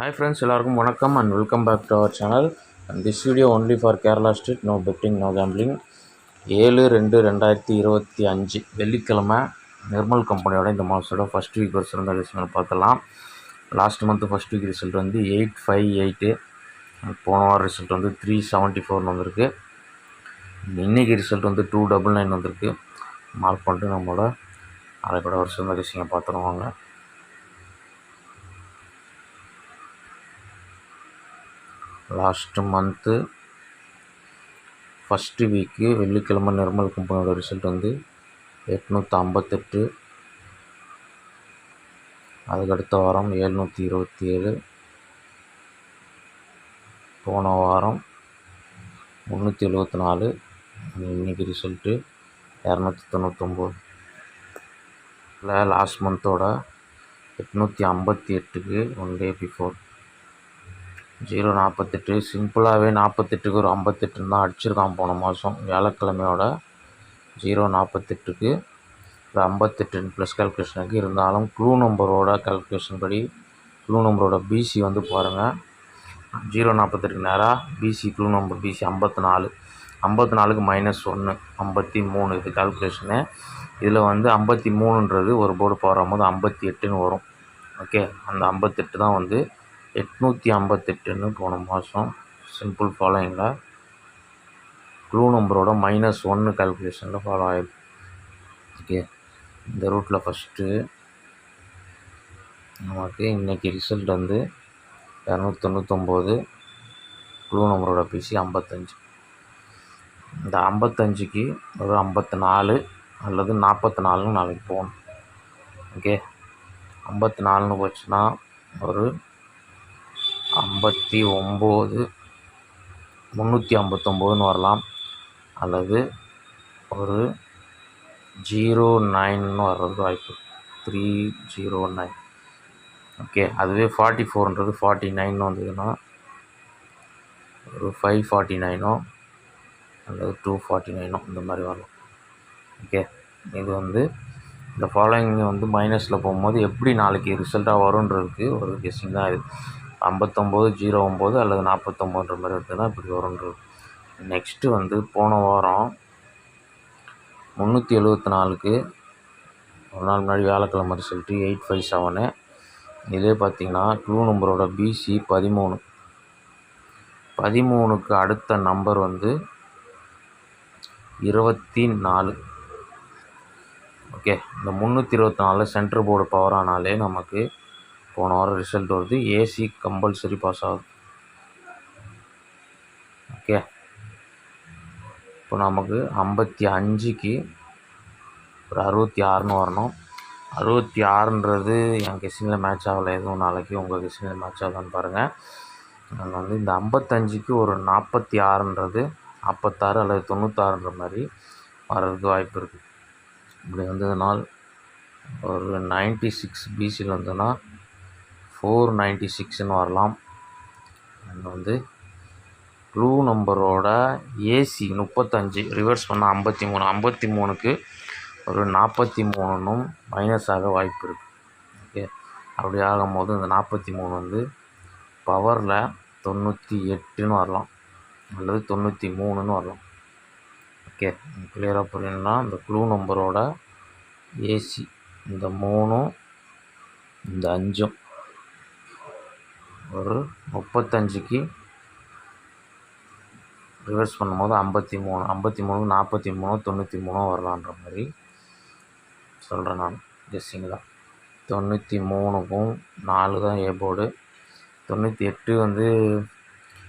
Hi friends, எல்லாருக்கும் வணக்கம் and welcome back to our channel. And this video only for Kerala State, no betting, no gambling. 7/2/2025 வெள்ளிக்கிழமை நிர்மல் கம்பெனியோட இந்த மாதத்தோட first week result result பார்த்தலாம். Last month first week result வந்து 858, போன வாரம் ரிசல்ட் வந்து 374 வந்திருக்கு. இன்றைக்கி ரிசல்ட் வந்து 299 வந்திருக்கு. மார்க் பண்ணிட்டு நம்மளோட அரைப்பட வருஷம் ரிசல்ட் பார்த்துருவாங்க. லாஸ்ட் மந்த்து ஃபஸ்ட்டு வீக்கு வெள்ளிக்கிழமை நிர்மல் கம்பெனியோட ரிசல்ட் வந்து 858, அதுக்கடுத்த வாரம் 727, போன வாரம் 374, இன்றைக்கி ரிசல்ட்டு 299. லாஸ்ட் மந்தோட 858க்கு 1 டே பிஃபோர் 048, சிம்பிளாகவே 48க்கு ஒரு 58 தான் அடிச்சிருக்கான் போன மாதம். வியாழக்கிழமையோட 048க்கு ஒரு 58 ப்ளஸ் கால்குலேஷனுக்கு இருந்தாலும் க்ளூ நம்பரோட கால்குலேஷன் படி க்ளூ நம்பரோட பிசி வந்து பாருங்கள். 048க்கு நேராக பிசி க்ளூ நம்பர் பிசி 54, 54க்கு -1 53 இது கால்குலேஷனு. இதில் வந்து 53ன்றது ஒரு போர்டு போகும்போது 58ன்னு வரும். ஓகே, அந்த 58 தான் வந்து 858ன்னு போன மாதம் சிம்பிள் ஃபாலோயிங்கில் க்ளூ நம்பரோட -1 கால்குலேஷனில் ஃபாலோ ஆகிருக்கு. ஓகே, இந்த ரூட்டில் ஃபஸ்ட்டு நமக்கு இன்றைக்கி ரிசல்ட் வந்து 299, க்ளூ நம்பரோட பிசி 55. இந்த 55க்கு ஒரு 54 அல்லது 44ன்னு நாளைக்கு போகணும். ஓகே, 54ன்னு போச்சுன்னா ஒரு 59 359ன்னு வரலாம், அல்லது ஒரு 09ன்னு வர்றதுக்கு வாய்ப்பு 309. ஓகே, அதுவே 44ன்றது 49ன்னு வந்ததுன்னா ஒரு 549 அல்லது 249 இந்த மாதிரி வரலாம். ஓகே, இது வந்து இந்த ஃபாலோயிங் வந்து மைனஸில் போகும்போது எப்படி நாளைக்கு ரிசல்ட்டாக வரும்ன்றதுக்கு ஒரு கெஸ்ஸிங் தான் இது. 5909 அல்லது 49ன்ற மாதிரி எடுத்ததுன்னா இப்படி வரும்ன்றது. நெக்ஸ்ட்டு வந்து போன வாரம் 374க்கு ஒரு நாள் முன்னாடி வியாழக்கிழமை ரிசல்ட்டு 857. இதே பார்த்திங்கன்னா க்ளூ நம்பரோட பிசி 13, 13க்கு அடுத்த நம்பர் வந்து 24. ஓகே, இந்த 324 சென்டர் போர்டு பவர் ஆனாலே நமக்கு போன வாரம் ரிசல்ட் வருது. ஏசி கம்பல்சரி பாஸ் ஆகுது. ஓகே, இப்போ நமக்கு 55க்கு ஒரு 66ன்னு வரணும். 66ன்றது என் கெஸ்ஸிங்கில் மேட்ச் ஆகலை. எதுவும் நாளைக்கு உங்கள் கெஸ்ஸிங்கில் மேட்ச் ஆகுதான்னு பாருங்கள். நான் வந்து இந்த 55க்கு ஒரு 46ன்றது 46 அல்லது 96ன்ற மாதிரி வர்றதுக்கு வாய்ப்பு இருக்குது. இப்படி வந்ததுனால் ஒரு 96 பிசியில் வந்ததுன்னா 496ன்னு வரலாம். அண்ட் வந்து க்ளூ நம்பரோட ஏசி 35 ரிவர்ஸ் பண்ணால் 53, 53க்கு ஒரு 43ன்னும் மைனஸ் ஆக வாய்ப்பு இருக்குது. ஓகே, அப்படி ஆகும்போது இந்த 43 வந்து பவரில் 98ன்னு வரலாம், அல்லது 93ன்னு வரலாம். ஓகே, கிளியராக புரியணும்னா இந்த க்ளூ நம்பரோட ஏசி இந்த 3ம் இந்த 5ம் ஒரு 35க்கு ரிவர்ஸ் பண்ணும்போது 53, 53க்கு 43, 93 வரலான்ற மாதிரி சொல்கிறேன் நான் கெஸ்ஸிங்கில். 93க்கும் 4 தான் ஏ போர்டு. 98 வந்து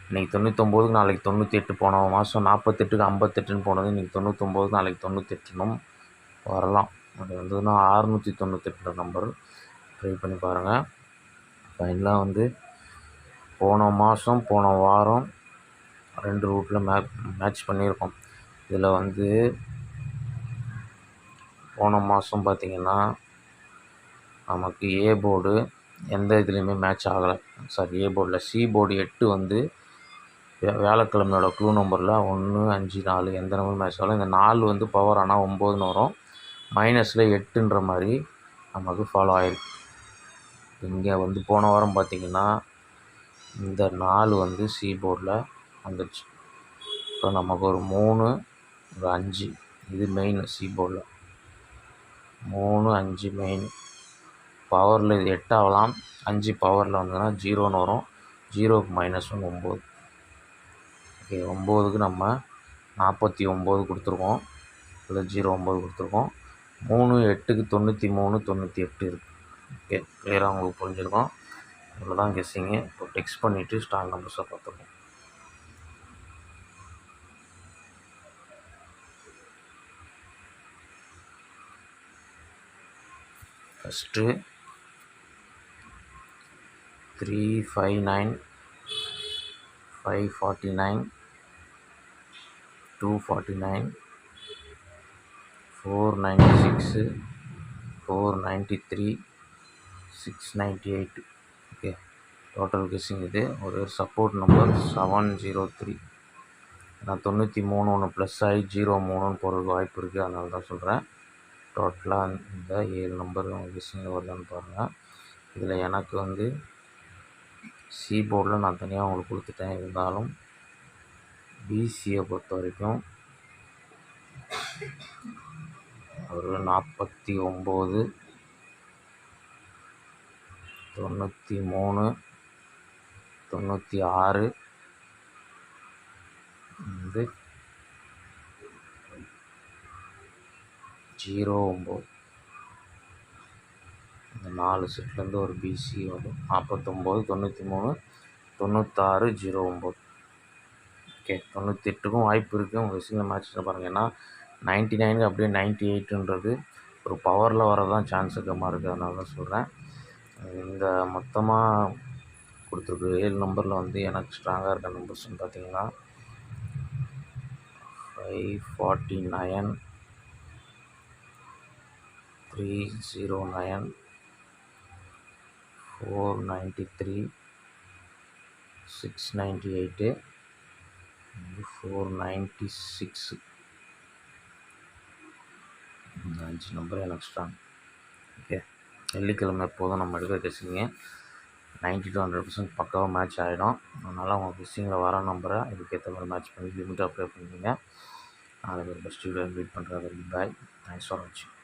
இன்றைக்கி 99க்கு நாளைக்கு 98, போன மாதம் 48க்கு 58ன்னு போனது இன்றைக்கி 99க்கு நாளைக்கு 98ன்னும் வரலாம். அது வந்ததுன்னா 698 நம்பர் ட்ரை பண்ணி பாருங்கள். ஃபைனலாக வந்து போன மாதம் போன வாரம் 2 ரூட்டில் மேட்ச் பண்ணியிருக்கோம். இதில் வந்து போன மாதம் பார்த்திங்கன்னா நமக்கு ஏ போர்டு எந்த இதுலேயுமே மேட்ச் ஆகலை. ஏ போர்டில் சி போர்டு 8 வந்து வியாழக்கிழமையோட க்ளூ நம்பரில் 1 5 4 எந்த நம்பர் மேட்ச் ஆகலை. இந்த 4 வந்து பவர் ஆனால் 9ன்னு வரும், மைனஸில் 8ன்ற மாதிரி நமக்கு ஃபாலோ ஆகிருக்கு. இங்கே வந்து போன வாரம் பார்த்திங்கன்னா இந்த 4 வந்து சி போர்டில் வந்துடுச்சு. இப்போ நமக்கு ஒரு 3 ஒரு 5 இது மெயின் சி போர்டில் 3 5 மெயின். பவரில் இது 8 ஆகலாம். 5 பவரில் வந்ததுன்னா 0ன்னு வரும். 0க்கு -1 9. ஓகே 9க்கு நம்ம 49 கொடுத்துருக்கோம். இல்லை 09 கொடுத்துருக்கோம். 3 8க்கு 93 98 இருக்குது. ஓகே கிளியராக உங்களுக்கு புரிஞ்சிருக்கும். இவ்வளோ தான் கெஸ்ஸிங்கு. இப்போ டெக்ஸ்ட் பண்ணிவிட்டு ஸ்ட்ராங் நம்பர்ஸை பார்த்துருக்கோம். ஃபஸ்ட்டு 359 549 249 496 493 698. ஓகே டோட்டல் கெஸ்ஸிங் இது. ஒரு சப்போர்ட் நம்பர் 703. நான் 93 ஒன்று ப்ளஸ் ஆகி 03ன்னு போகிறதுக்கு வாய்ப்பு இருக்குது. அதனால தான் சொல்கிறேன். டோட்டலாக இந்த 7 நம்பர் கெஸ்ஸிங்கில் வருதான்னு பாருங்கள். இதில் எனக்கு வந்து சி போர்டில் நான் தனியாக உங்களுக்கு கொடுத்துட்டேன். இருந்தாலும் பிசியை பொறுத்த வரைக்கும் ஒரு 49 93 96 வந்து 09 இந்த 4 செட்லேருந்து ஒரு பிசி வரும். 49 93 96 09. ஓகே 98க்கும் வாய்ப்பு இருக்குது. உங்கள் கெஸ்ஸிங்கில் மேட்ச்சில் பாருங்கள். ஏன்னா 99க்கு அப்படியே 98ன்றது ஒரு பவரில் வரதான் சான்ஸ் அதிகமாக இருக்குது. அதனால தான் சொல்கிறேன். இந்த மொத்தமாக கொடுத்துருக்கு 7 நம்பரில் வந்து எனக்கு ஸ்ட்ராங்காக இருக்க நம்பர்ஸ்ன்னு பார்த்தீங்கன்னா 549 309 493 698 496. இந்த 5 நம்பர் எனக்கு ஸ்ட்ராங். ஓகே வெள்ளிக்கிழமை எப்போதும் நம்ம எடுக்கிற கெஸ்ஸிங்க 90 to 100% பக்காவாக மேட்ச் ஆகிடும். அதனால் அவங்க கெஸ்ஸிங்கில் வர நம்பரை இதுக்கேற்ற மாதிரி மேட்ச் பண்ணி லிமிட்டாக அப்ளை பண்ணிங்க. நாளைக்கு ஒரு பெஸ்ட் வீடியோ மீட் பண்ணுறேன். பாய். தேங்க்ஸ் ஃபார் வாட்சிங்.